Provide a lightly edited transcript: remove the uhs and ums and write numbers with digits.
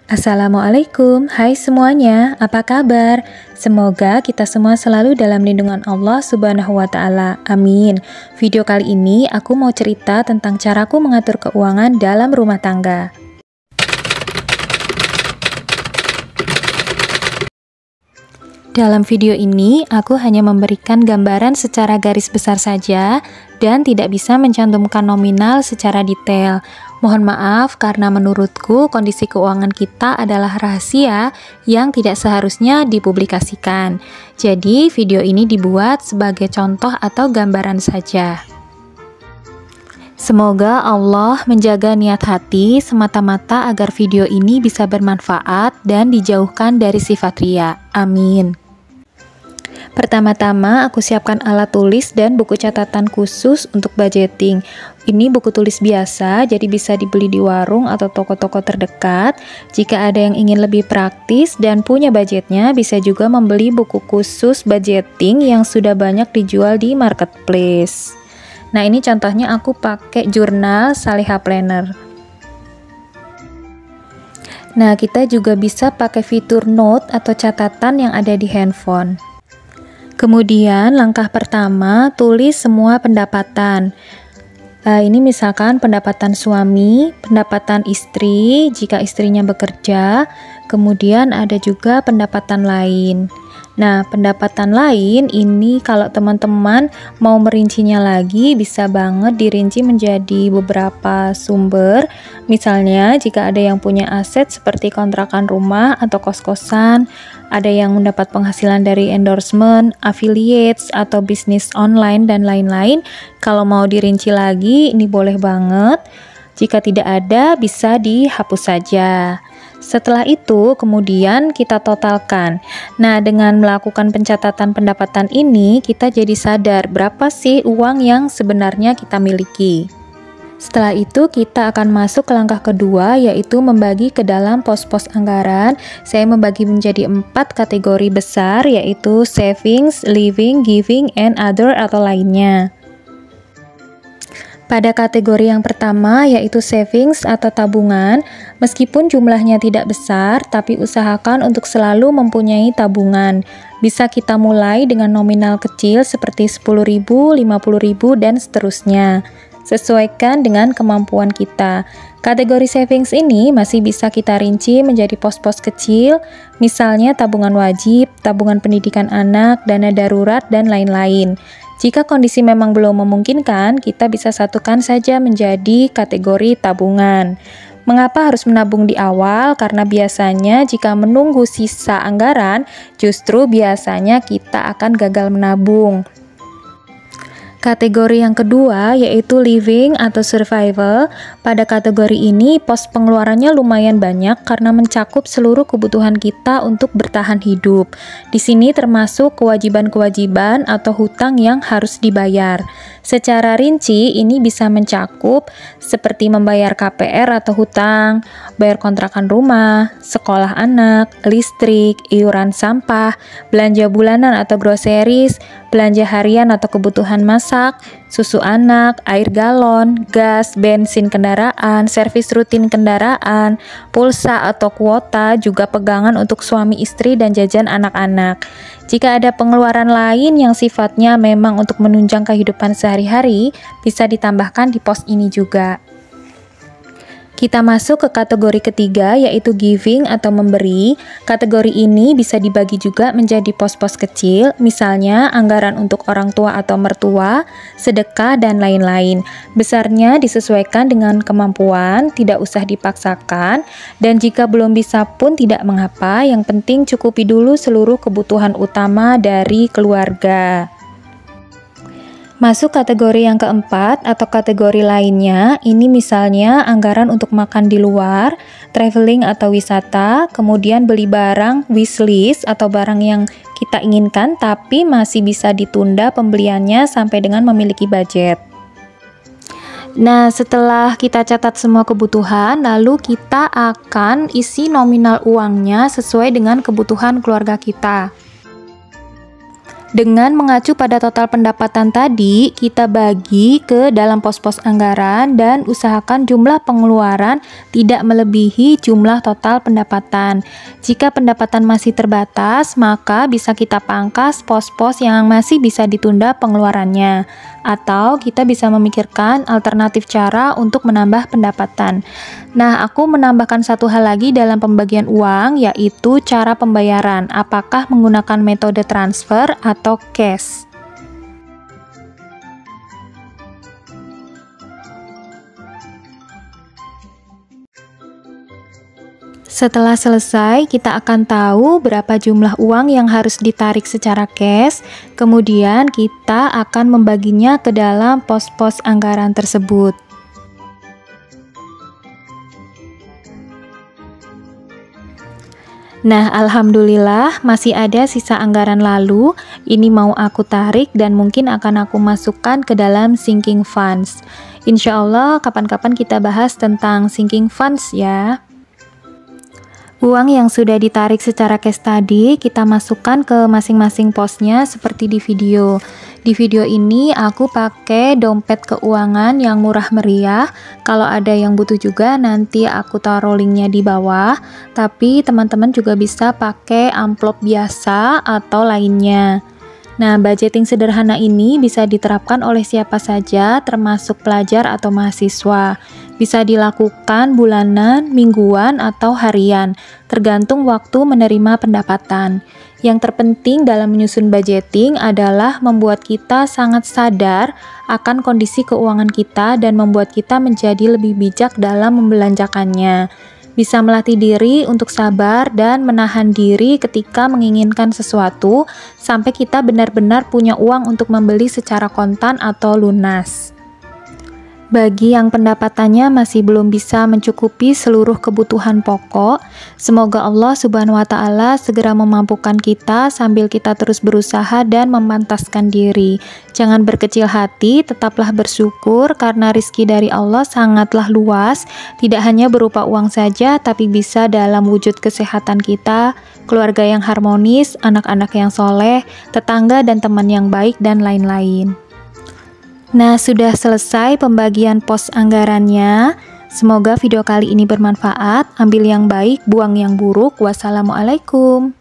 Assalamualaikum, hai semuanya, apa kabar? Semoga kita semua selalu dalam lindungan Allah Subhanahu wa Ta'ala. Amin. Video kali ini aku mau cerita tentang caraku mengatur keuangan dalam rumah tangga. Dalam video ini, aku hanya memberikan gambaran secara garis besar saja dan tidak bisa mencantumkan nominal secara detail. Mohon maaf karena menurutku kondisi keuangan kita adalah rahasia yang tidak seharusnya dipublikasikan. Jadi, video ini dibuat sebagai contoh atau gambaran saja. Semoga Allah menjaga niat hati semata-mata agar video ini bisa bermanfaat dan dijauhkan dari sifat riya. Amin. Pertama-tama aku siapkan alat tulis dan buku catatan khusus untuk budgeting. Ini buku tulis biasa, jadi bisa dibeli di warung atau toko-toko terdekat. Jika ada yang ingin lebih praktis dan punya budgetnya, bisa juga membeli buku khusus budgeting yang sudah banyak dijual di marketplace. Nah, ini contohnya aku pakai jurnal Salihah Planner. Nah, kita juga bisa pakai fitur note atau catatan yang ada di handphone. Kemudian langkah pertama, tulis semua pendapatan. Ini misalkan pendapatan suami, pendapatan istri jika istrinya bekerja, kemudian ada juga pendapatan lain. Nah, pendapatan lain ini kalau teman-teman mau merincinya lagi, bisa banget dirinci menjadi beberapa sumber. Misalnya, jika ada yang punya aset seperti kontrakan rumah atau kos-kosan, ada yang mendapat penghasilan dari endorsement, affiliates, atau bisnis online, dan lain-lain. Kalau mau dirinci lagi, ini boleh banget. Jika tidak ada, bisa dihapus saja. Setelah itu, kemudian kita totalkan. Nah, dengan melakukan pencatatan pendapatan ini, kita jadi sadar berapa sih uang yang sebenarnya kita miliki. Setelah itu, kita akan masuk ke langkah kedua, yaitu membagi ke dalam pos-pos anggaran. Saya membagi menjadi 4 kategori besar, yaitu savings, living, giving, and other atau lainnya. Pada kategori yang pertama, yaitu savings atau tabungan, meskipun jumlahnya tidak besar, tapi usahakan untuk selalu mempunyai tabungan. Bisa kita mulai dengan nominal kecil seperti 10.000, 50.000, dan seterusnya. Sesuaikan dengan kemampuan kita. Kategori savings ini masih bisa kita rinci menjadi pos-pos kecil, misalnya tabungan wajib, tabungan pendidikan anak, dana darurat, dan lain-lain. Jika kondisi memang belum memungkinkan, kita bisa satukan saja menjadi kategori tabungan. Mengapa harus menabung di awal? Karena biasanya jika menunggu sisa anggaran, justru biasanya kita akan gagal menabung. Kategori yang kedua yaitu living atau survival. Pada kategori ini pos pengeluarannya lumayan banyak karena mencakup seluruh kebutuhan kita untuk bertahan hidup. Di sini termasuk kewajiban-kewajiban atau hutang yang harus dibayar. Secara rinci ini bisa mencakup seperti membayar KPR atau hutang, bayar kontrakan rumah, sekolah anak, listrik, iuran sampah, belanja bulanan atau groceries, belanja harian atau kebutuhan masak, susu anak, air galon, gas, bensin kendaraan, servis rutin kendaraan, pulsa atau kuota, juga pegangan untuk suami istri dan jajan anak-anak. Jika ada pengeluaran lain yang sifatnya memang untuk menunjang kehidupan sehari-hari, bisa ditambahkan di pos ini juga. Kita masuk ke kategori ketiga, yaitu giving atau memberi. Kategori ini bisa dibagi juga menjadi pos-pos kecil, misalnya anggaran untuk orang tua atau mertua, sedekah, dan lain-lain. Besarnya disesuaikan dengan kemampuan, tidak usah dipaksakan, dan jika belum bisa pun tidak mengapa, yang penting cukupi dulu seluruh kebutuhan utama dari keluarga. Masuk kategori yang keempat atau kategori lainnya, ini misalnya anggaran untuk makan di luar, traveling atau wisata, kemudian beli barang wishlist atau barang yang kita inginkan tapi masih bisa ditunda pembeliannya sampai dengan memiliki budget. Nah, setelah kita catat semua kebutuhan, lalu kita akan isi nominal uangnya sesuai dengan kebutuhan keluarga kita. Dengan mengacu pada total pendapatan tadi, kita bagi ke dalam pos-pos anggaran dan usahakan jumlah pengeluaran tidak melebihi jumlah total pendapatan. Jika pendapatan masih terbatas, maka bisa kita pangkas pos-pos yang masih bisa ditunda pengeluarannya. Atau kita bisa memikirkan alternatif cara untuk menambah pendapatan. Nah, aku menambahkan satu hal lagi dalam pembagian uang, yaitu cara pembayaran. Apakah menggunakan metode transfer atau cash? Setelah selesai, kita akan tahu berapa jumlah uang yang harus ditarik secara cash. Kemudian kita akan membaginya ke dalam pos-pos anggaran tersebut. Nah, alhamdulillah masih ada sisa anggaran lalu. Ini mau aku tarik dan mungkin akan aku masukkan ke dalam sinking funds. Insya Allah kapan-kapan kita bahas tentang sinking funds ya. Uang yang sudah ditarik secara cash tadi kita masukkan ke masing-masing posnya seperti di video. Di video ini aku pakai dompet keuangan yang murah meriah. Kalau ada yang butuh juga nanti aku taruh linknya di bawah. Tapi teman-teman juga bisa pakai amplop biasa atau lainnya. Nah, budgeting sederhana ini bisa diterapkan oleh siapa saja, termasuk pelajar atau mahasiswa. Bisa dilakukan bulanan, mingguan, atau harian, tergantung waktu menerima pendapatan. Yang terpenting dalam menyusun budgeting adalah membuat kita sangat sadar akan kondisi keuangan kita dan membuat kita menjadi lebih bijak dalam membelanjakannya. Bisa melatih diri untuk sabar dan menahan diri ketika menginginkan sesuatu sampai kita benar-benar punya uang untuk membeli secara kontan atau lunas. Bagi yang pendapatannya masih belum bisa mencukupi seluruh kebutuhan pokok, semoga Allah Subhanahu wa Ta'ala segera memampukan kita sambil kita terus berusaha dan memantaskan diri. Jangan berkecil hati, tetaplah bersyukur karena rizki dari Allah sangatlah luas, tidak hanya berupa uang saja, tapi bisa dalam wujud kesehatan kita, keluarga yang harmonis, anak-anak yang soleh, tetangga dan teman yang baik, dan lain-lain. Nah, sudah selesai pembagian pos anggarannya. Semoga video kali ini bermanfaat. Ambil yang baik, buang yang buruk. Wassalamualaikum.